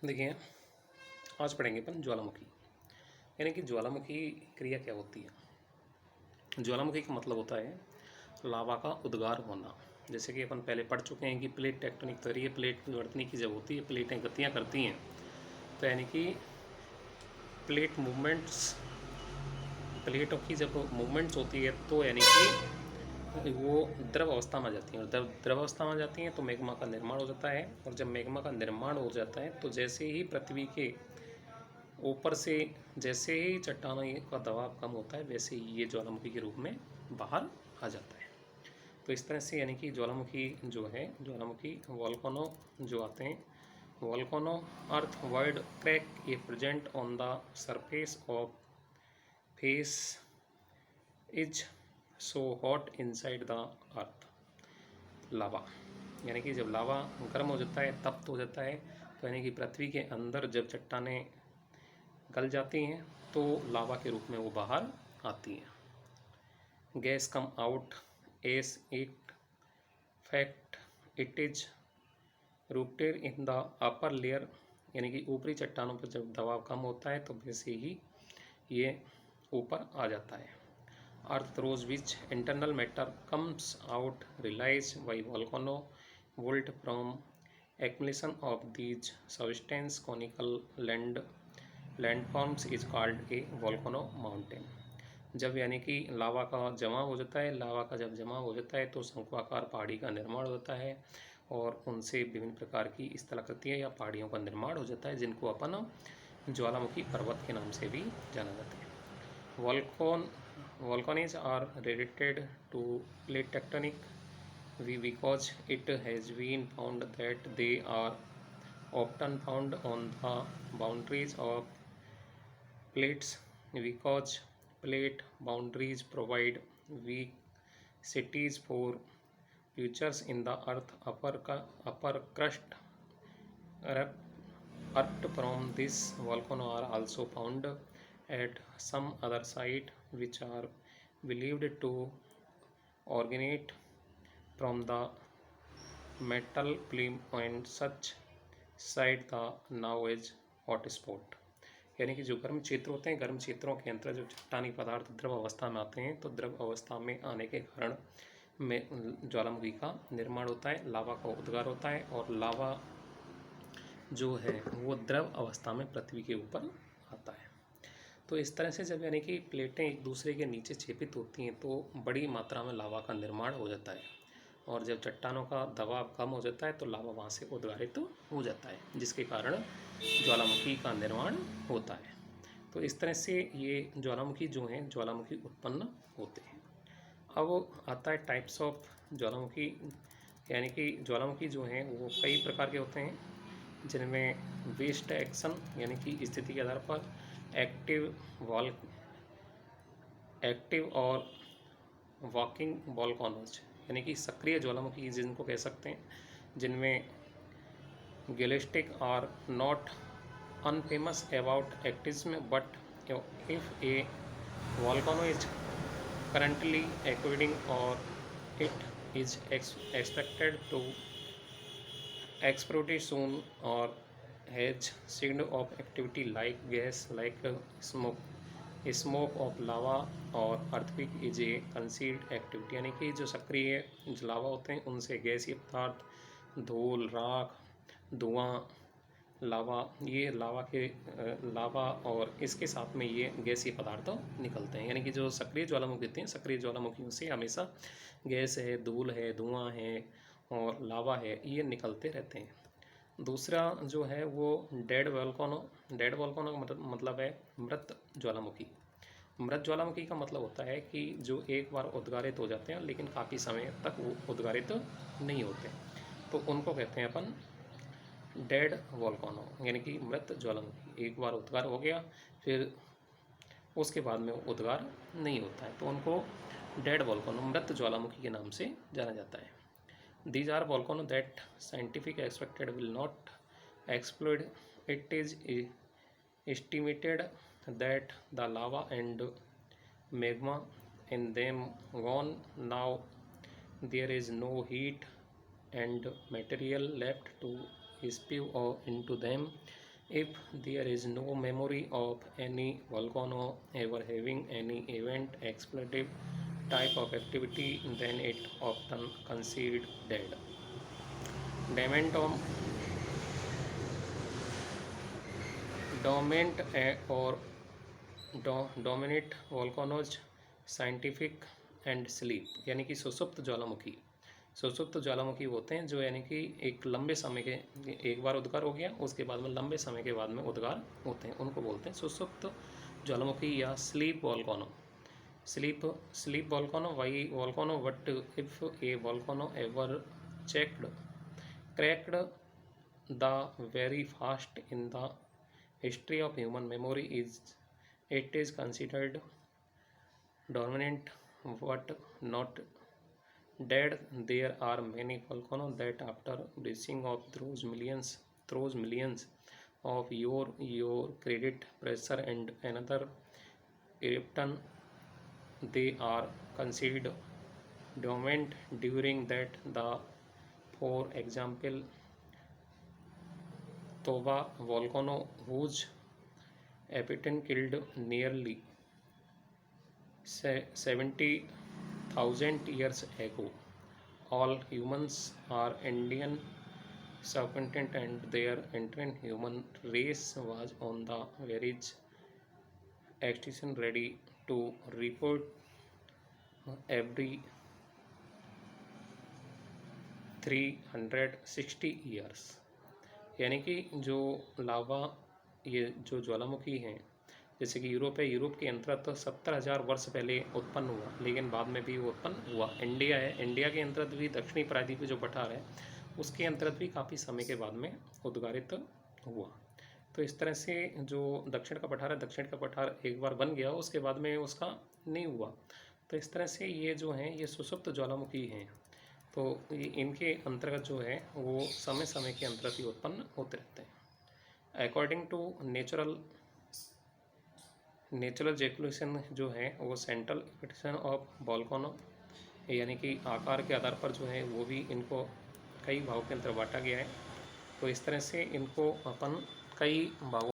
देखिए, आज पढ़ेंगे अपन ज्वालामुखी। यानी कि ज्वालामुखी क्रिया क्या होती है। ज्वालामुखी का मतलब होता है लावा का उद्गार होना। जैसे कि अपन पहले पढ़ चुके हैं कि प्लेट टेक्टोनिक तो ये प्लेट गड़ने की जब होती है, प्लेटें गतियाँ करती हैं, तो यानी कि प्लेट मूवमेंट्स प्लेटों की जब मूवमेंट्स होती है तो यानी कि वो द्रव अवस्था में आ जाती हैं, और द्रव अवस्था में आ जाती हैं तो मैग्मा का निर्माण हो जाता है। और जब मैग्मा का निर्माण हो जाता है तो जैसे ही पृथ्वी के ऊपर से जैसे ही चट्टानों का दबाव कम होता है, वैसे ही ये ज्वालामुखी के रूप में बाहर आ जाता है। तो इस तरह से यानी कि ज्वालामुखी जो है, ज्वालामुखी वॉल्केनो जो आते हैं, volcano earth world crack a present on the surface of face is so hot inside the earth lava. यानी कि जब लावा गर्म हो जाता है, तप्त हो जाता है, तो यानी कि पृथ्वी के अंदर जब चट्टानें गल जाती हैं तो लावा के रूप में वो बाहर आती हैं। Gas come out S it fact it is rooted in the upper layer. यानी कि ऊपरी चट्टानों पर जब दबाव कम होता है तो वैसे ही ये ऊपर आ जाता है। Earth throws which internal matter comes out release by volcano vault from accumulation of these substance conical landforms is called a volcano mountain. जब यानी कि लावा का जमा हो जाता है, लावा का जब जमा हो जाता है तो शंक्वाकार पहाड़ी का निर्माण होता है, और उनसे विभिन्न प्रकार की स्थलाकृतियाँ या पहाड़ियों का निर्माण हो जाता है, जिनको अपन ज्वालामुखी पर्वत के नाम से भी जाना जाता है। Volcanoes are related to plate tectonic because it has been found that they are often found on the boundaries of plates, because plate boundaries provide weak cities for features in the upper crust. Erupt from this volcano are also found at some other sites which are believed to originate from the metal plume, and such site the now is hotspot। यानी कि जो गर्म क्षेत्र होते हैं, गर्म क्षेत्रों के अंतर जब चट्टानी पदार्थ द्रव अवस्था में आते हैं तो द्रव अवस्था में आने के कारण में ज्वालामुखी का निर्माण होता है, लावा का उद्गार होता है, और लावा जो है वो द्रव अवस्था में पृथ्वी के ऊपर आता है। तो इस तरह से जब यानी कि प्लेटें एक दूसरे के नीचे छेपित होती हैं तो बड़ी मात्रा में लावा का निर्माण हो जाता है, और जब चट्टानों का दबाव कम हो जाता है तो लावा वहाँ से उद्गारित हो जाता है, जिसके कारण ज्वालामुखी का निर्माण होता है। तो इस तरह से ये ज्वालामुखी जो हैं, ज्वालामुखी उत्पन्न होते हैं। अब आता है टाइप्स ऑफ ज्वालामुखी। यानी कि ज्वालामुखी जो हैं वो कई प्रकार के होते हैं, जिनमें वेस्ट एक्शन यानी कि स्थिति के आधार पर एक्टिव और वॉकिंग वॉल्केनोज यानी कि सक्रिय ज्वालामुखी जिनको कह सकते हैं, जिनमें galactic are not unfamous about activism, but if a volcano is currently acquiring or it is expected to explode soon or has signal of activity like gas, like smoke of lava और earthquake is a concealed activity। यानी कि जो सक्रिय लावा होते हैं उनसे गैसीय पदार्थ, धूल, राख, धुआं, लावा, ये लावा और इसके साथ में ये गैसीय पदार्थ निकलते हैं। यानी कि जो सक्रिय ज्वालामुखी होते हैं, सक्रिय ज्वालामुखियों से हमेशा गैस है, धूल है, धुआं है और लावा है, ये निकलते रहते हैं। दूसरा जो है वो डेड वोल्केनो का मतलब है मृत ज्वालामुखी। मृत ज्वालामुखी का मतलब होता है कि जो एक बार उद्गारित हो जाते हैं लेकिन काफ़ी समय तक वो उद्गारित नहीं होते, तो उनको कहते हैं अपन डेड वोल्केनो, यानी कि मृत ज्वालामुखी। एक बार उद्गार हो गया फिर उसके बाद में उद्गार नहीं होता है, तो उनको डेड वोल्केनो, मृत ज्वालामुखी के नाम से जाना जाता है। These are volcanoes that scientific expected will not explode. It is estimated that the lava and magma in them gone now. There is no heat and material left to spew into them. If there is no memory of any volcano ever having any event expletive type of activity, then it often considered dead. Dormant, dormant or dominant volcanoes scientific and sleep, यानी कि सुसुप्त ज्वालामुखी होते हैं जो यानी कि एक लंबे समय के, एक बार उद्गार हो गया उसके बाद में लंबे समय के बाद में उद्गार होते हैं, उनको बोलते हैं सुसुप्त ज्वालामुखी या sleep वॉल्कानो. Sleep volcano. Why volcano? What if a volcano ever cracked the very fast in the history of human memory? It is considered dormant but not dead. There are many volcanoes that after reaching of throws millions of your credit pressure and another eruption, they are considered dormant during that. For example, Toba volcano, whose epitome killed nearly 70,000 years ago. All humans are Indian subcontinent, and their entire human race was on the verge extinction, ready to report every 360 years. यानी कि जो लावा, ये जो ज्वालामुखी हैं, जैसे कि Europe है, Europe के अंतर्गत 70,000 वर्ष पहले उत्पन्न हुआ, लेकिन बाद में भी वो उत्पन्न हुआ. इंडिया है, इंडिया के अंतर्गत भी दक्षिणी प्रायद्वीप जो पठार है उसके अंतर्गत भी काफ़ी समय के बाद में उद्गारित हुआ. तो इस तरह से जो दक्षिण का पठार है, दक्षिण का पठार एक बार बन गया उसके बाद में उसका नहीं हुआ. तो इस तरह से ये जो हैं ये सुसुप्त ज्वालामुखी हैं. तो ये इनके अंतर्गत जो है वो समय समय के अंतर्गत ही उत्पन्न होते रहते हैं. अकॉर्डिंग टू नेचुरल जैकुलेशन जो है वो सेंट्रल इक्वेशन ऑफ वॉल्कानो, यानी कि आकार के आधार पर जो है वो भी इनको कई भागों के अंदर बांटा गया है. तो इस तरह से इनको अपन कई भागों